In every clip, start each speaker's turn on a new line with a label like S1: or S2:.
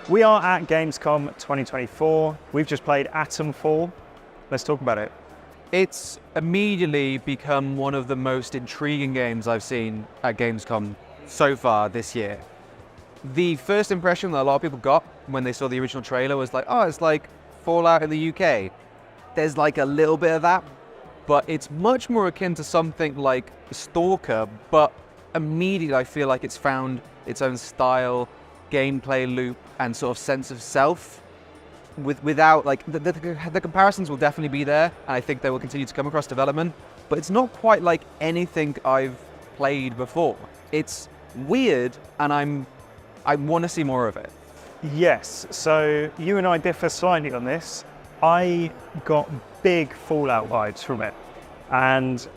S1: We are at Gamescom 2024. We've just played Atomfall. Let's talk about it.
S2: It's immediately become one of the most intriguing games I've seen at Gamescom so far this year. The first impression that a lot of people got when they saw the original trailer was like, oh, it's like Fallout in the UK. There's like a little bit of that, but it's much more akin to something like Stalker, but immediately I feel like it's found its own style, gameplay loop, and sort of sense of self. Without, like, the comparisons will definitely be there, and I think they will continue to come across development, but it's not quite like anything I've played before. It's weird, and I want to see more of it.
S1: Yes, so you and I differ slightly on this. I got big Fallout vibes from it, and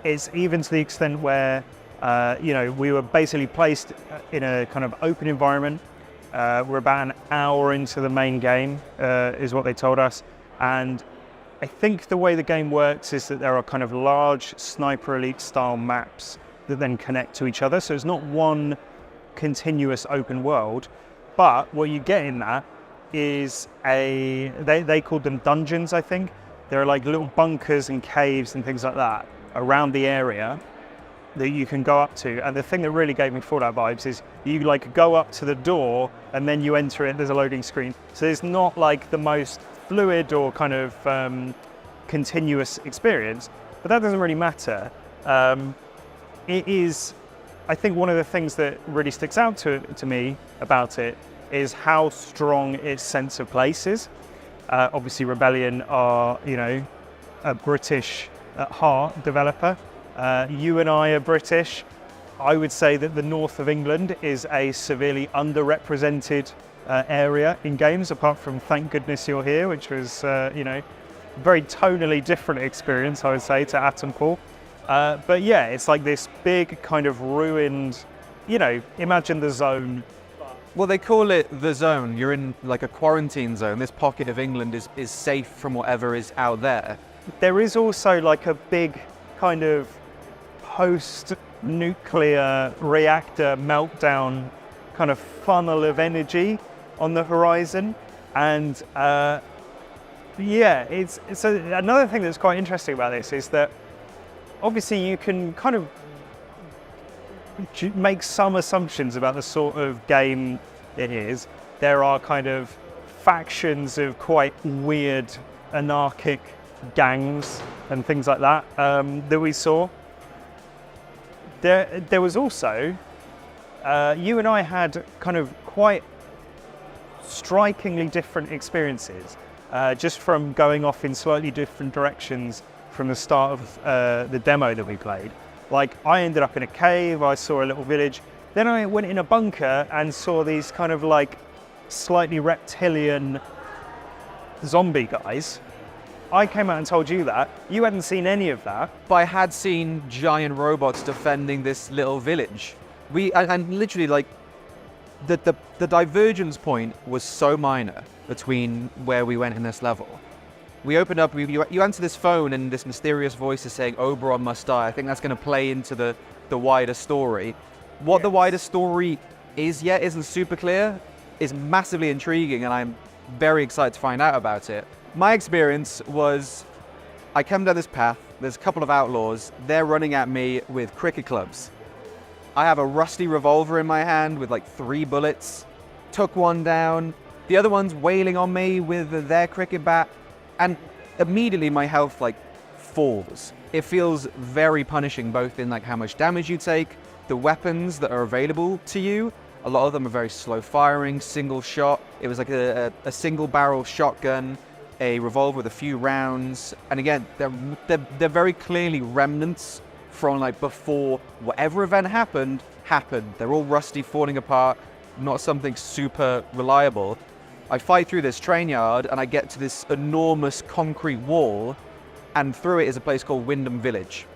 S1: it's even to the extent where, we were basically placed in a kind of open environment. We're about an hour into the main game, is what they told us. And I think the way the game works is that there are kind of large Sniper Elite style maps that then connect to each other. So it's not one continuous open world, but what you get in that is they called them dungeons, I think. There are like little bunkers and caves and things like that around the area that you can go up to. And the thing that really gave me Fallout vibes is you like go up to the door and then you enter it, there's a loading screen. So it's not like the most fluid or kind of continuous experience, but that doesn't really matter. It is, I think one of the things that really sticks out to me about it is how strong its sense of place is. Obviously Rebellion are, a British at heart developer. You and I are British. I would say that the north of England is a severely underrepresented area in games, apart from Thank Goodness You're Here, which was, very tonally different experience, I would say, to Atomfall. But yeah, it's like this big kind of ruined, imagine the Zone.
S2: Well, they call it the Zone. You're in like a quarantine zone. This pocket of England is safe from whatever is out there.
S1: There is also like a big kind of post-nuclear reactor meltdown kind of funnel of energy on the horizon. And so another thing that's quite interesting about this is that obviously you can kind of make some assumptions about the sort of game it is. There are kind of factions of quite weird anarchic gangs and things like that that we saw. There was also, you and I had kind of quite strikingly different experiences just from going off in slightly different directions from the start of the demo that we played. Like, I ended up in a cave, I saw a little village, then I went in a bunker and saw these kind of like slightly reptilian zombie guys. I came out and told you that. You hadn't seen any of that.
S2: But I had seen giant robots defending this little village. And literally, like, the divergence point was so minor between where we went in this level. We opened up, you answer this phone and this mysterious voice is saying, Oberon must die. I think that's going to play into the wider story. What the wider story is yet isn't super clear, is massively intriguing, and I'm very excited to find out about it. My experience was, I come down this path, there's a couple of outlaws, they're running at me with cricket clubs. I have a rusty revolver in my hand with like 3 bullets, took one down, the other one's wailing on me with their cricket bat, and immediately my health like falls. It feels very punishing, both in like how much damage you take, the weapons that are available to you. A lot of them are very slow firing, single shot. It was like a single barrel shotgun, a revolver with a few rounds. And again, they're very clearly remnants from like before whatever event happened. They're all rusty, falling apart, not something super reliable. I fight through this train yard and I get to this enormous concrete wall, and through it is a place called Wyndham Village.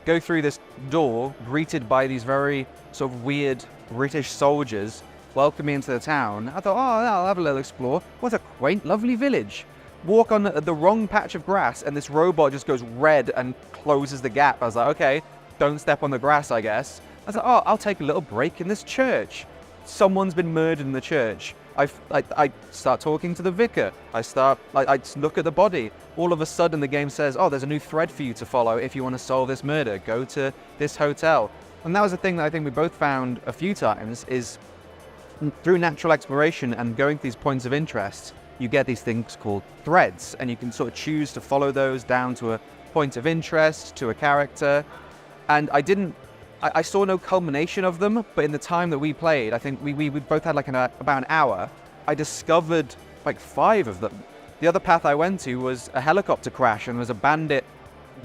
S2: Go through this door, greeted by these very sort of weird British soldiers, welcome me into the town. I thought, oh, I'll have a little explore. What a quaint, lovely village. Walk on the wrong patch of grass and this robot just goes red and closes the gap. I was like, okay, don't step on the grass, I guess. I was like, oh, I'll take a little break in this church. someone's been murdered in the church. I start talking to the vicar. I look at the body. All of a sudden the game says, oh, there's a new thread for you to follow if you want to solve this murder. Go to this hotel. And that was the thing that I think we both found a few times, is through natural exploration and going to these points of interest, you get these things called threads, and you can sort of choose to follow those down to a point of interest, to a character. And I saw no culmination of them, but in the time that we played, I think we both had like about an hour, I discovered like 5 of them. The other path I went to was a helicopter crash, and there was a bandit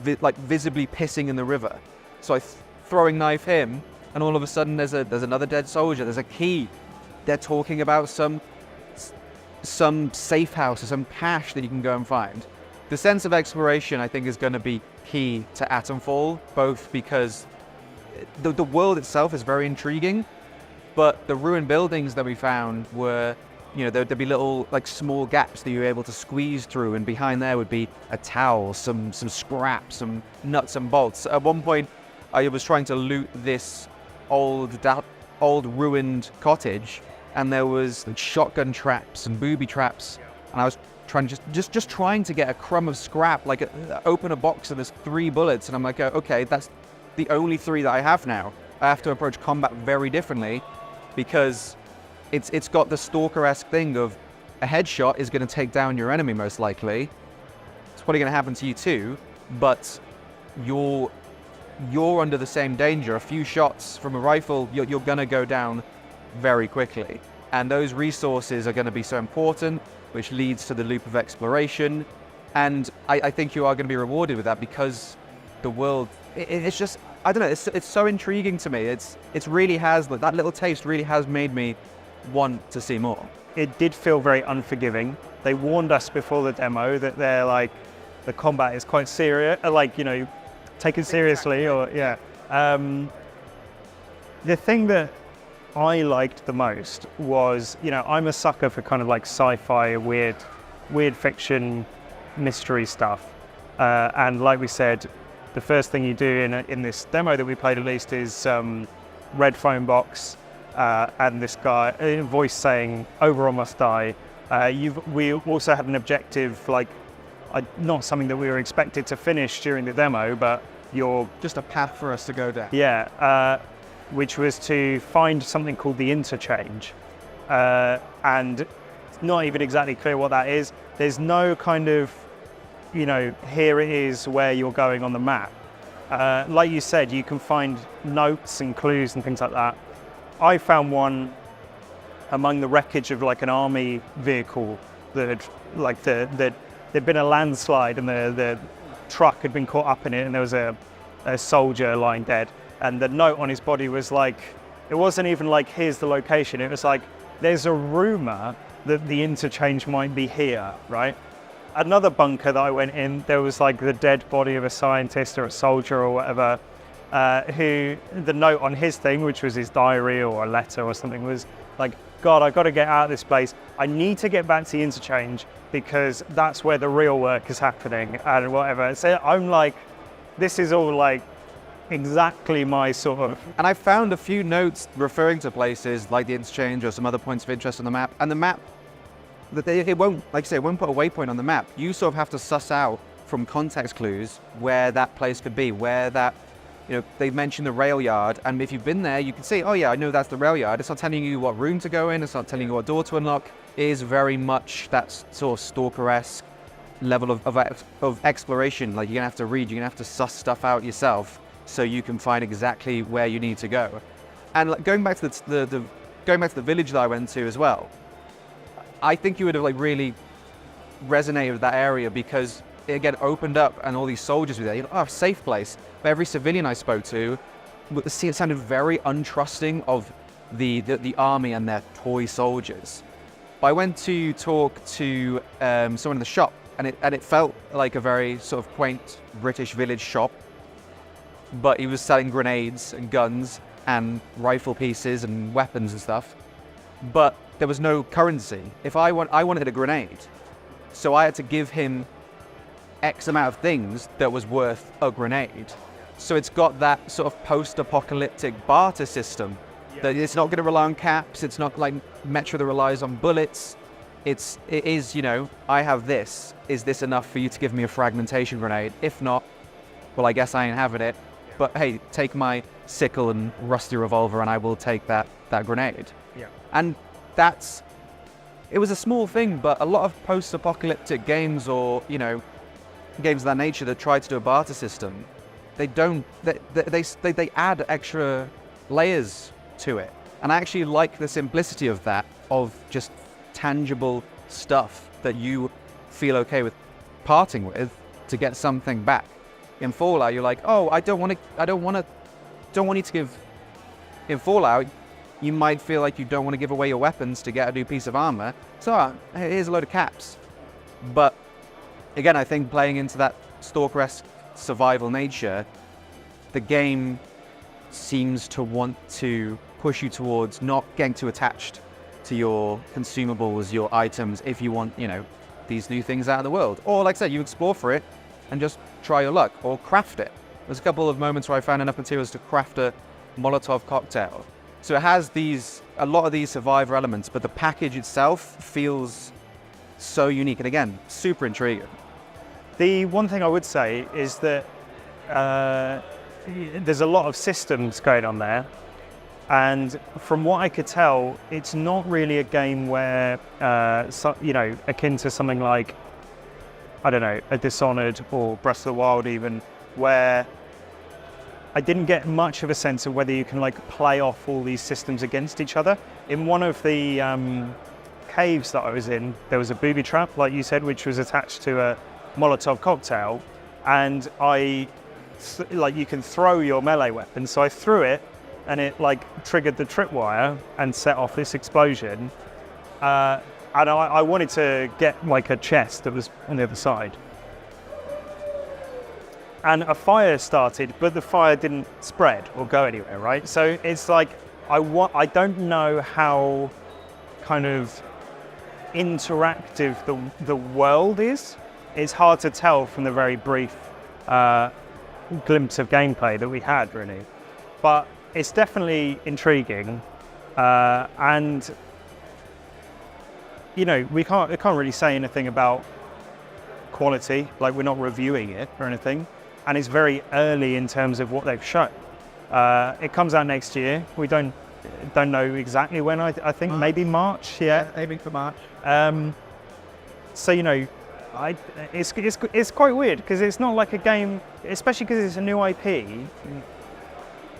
S2: visibly pissing in the river. So I throwing knife him, and all of a sudden there's another dead soldier, there's a key. They're talking about some safe house or some cache that you can go and find. The sense of exploration, I think, is going to be key to Atomfall, both because the world itself is very intriguing, but the ruined buildings that we found were, there'd be little like small gaps that you were able to squeeze through, and behind there would be a towel, some scraps, some nuts and bolts. At one point, I was trying to loot this old ruined cottage, and there was shotgun traps and booby traps, and I was trying just trying to get a crumb of scrap, like open a box and there's 3 bullets, and I'm like, okay, that's the only 3 that I have now. I have to approach combat very differently, because it's got the stalker-esque thing of a headshot is going to take down your enemy most likely. It's probably going to happen to you too, but you're under the same danger. A few shots from a rifle, you're going to go down very quickly. And those resources are going to be so important, which leads to the loop of exploration. And I think you are going to be rewarded with that, because the world, it's just, I don't know, it's so intriguing to me. It really has, that little taste really has made me want to see more.
S1: It did feel very unforgiving. They warned us before the demo that they're like, the combat is quite serious, taken seriously, or yeah. The thing that I liked the most was, I'm a sucker for kind of like sci-fi, weird fiction, mystery stuff. And like we said, the first thing you do in this demo that we played at least is red phone box, and this guy, voice saying, "Overall must die." We also had an objective, not something that we were expected to finish during the demo, but
S2: just a path for us to go down.
S1: Yeah, which was to find something called the interchange, and it's not even exactly clear what that is. There's no kind of, here it is where you're going on the map. Like you said, you can find notes and clues and things like that. I found one among the wreckage of like an army vehicle that there'd been a landslide, and the truck had been caught up in it, and there was a soldier lying dead. And the note on his body was like, it wasn't even like, here's the location. It was like, there's a rumor that the interchange might be here, right? Another bunker that I went in, there was like the dead body of a scientist or a soldier or whatever, who the note on his thing, which was his diary or a letter or something, was like, God, I got to get out of this place. I need to get back to the interchange because that's where the real work is happening and whatever. So I'm like, this is all like exactly my sort of.
S2: And I found a few notes referring to places like the interchange or some other points of interest on the map. And the map, it won't, like I say, it won't put a waypoint on the map. You sort of have to suss out from context clues where that place could be, where that, they mentioned the rail yard, and if you've been there, you can see, oh yeah, I know that's the rail yard. It's not telling you what room to go in, it's not telling you what door to unlock. It is very much that sort of stalker-esque level of exploration. Like, you're gonna have to read, you're gonna have to suss stuff out yourself so you can find exactly where you need to go. And like, going back to the village that I went to as well, I think you would have like really resonated with that area, because it again opened up and all these soldiers were there. A safe place. But every civilian I spoke to, it sounded very untrusting of the army and their toy soldiers. But I went to talk to someone in the shop, and it felt like a very sort of quaint British village shop. But he was selling grenades and guns and rifle pieces and weapons and stuff. But there was no currency. If I wanted a grenade, so I had to give him X amount of things that was worth a grenade. So it's got that sort of post-apocalyptic barter system That it's not going to rely on caps. It's not like Metro that relies on bullets. It is, I have this. Is this enough for you to give me a fragmentation grenade? If not, well, I guess I ain't having it. But hey, take my sickle and rusty revolver and I will take that grenade.
S1: Yeah.
S2: And it was a small thing, but a lot of post-apocalyptic games or, games of that nature that try to do a barter system, they add extra layers to it. And I actually like the simplicity of that, of just tangible stuff that you feel okay with parting with to get something back. In Fallout, you're like, oh, I don't want you to give. In Fallout, you might feel like you don't want to give away your weapons to get a new piece of armor. So here's a load of caps. But again, I think playing into that Stalker-esque survival nature, the game seems to want to push you towards not getting too attached to your consumables, your items, if you want, these new things out of the world. Or like I said, you explore for it and just try your luck, or craft it. There's a couple of moments where I found enough materials to craft a Molotov cocktail. So it has a lot of these survivor elements, but the package itself feels so unique. And again, super intriguing.
S1: The one thing I would say is that there's a lot of systems going on there. And from what I could tell, it's not really a game where, akin to something like, I don't know, a Dishonored or Breath of the Wild even, where I didn't get much of a sense of whether you can play off all these systems against each other. In one of the caves that I was in, there was a booby trap, like you said, which was attached to a Molotov cocktail, and you can throw your melee weapon, so I threw it, and it triggered the tripwire and set off this explosion. And I wanted to get a chest that was on the other side. And a fire started, but the fire didn't spread or go anywhere, right? So it's I don't know how kind of interactive the world is. It's hard to tell from the very brief glimpse of gameplay that we had, really. But it's definitely intriguing, and we can't really say anything about quality. We're not reviewing it or anything, and it's very early in terms of what they've shown. It comes out next year. We don't know exactly when. I think maybe March. Yeah,
S2: aiming for March.
S1: So it's quite weird because it's not like a game, especially because it's a new IP.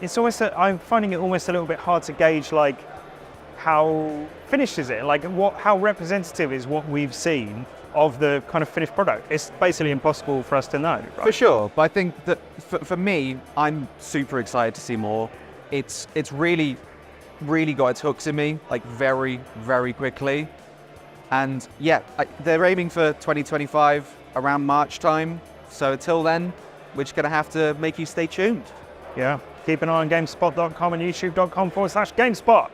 S1: It's almost I'm finding it almost a little bit hard to gauge how finished is it, how representative is what we've seen of the kind of finished product. It's basically impossible for us to know, right?
S2: For sure, but I think that for me, I'm super excited to see more. It's really got its hooks in me very, very quickly. And yeah, they're aiming for 2025 around March time. So until then, we're just gonna have to make you stay tuned.
S1: Yeah, keep an eye on GameSpot.com and YouTube.com/GameSpot.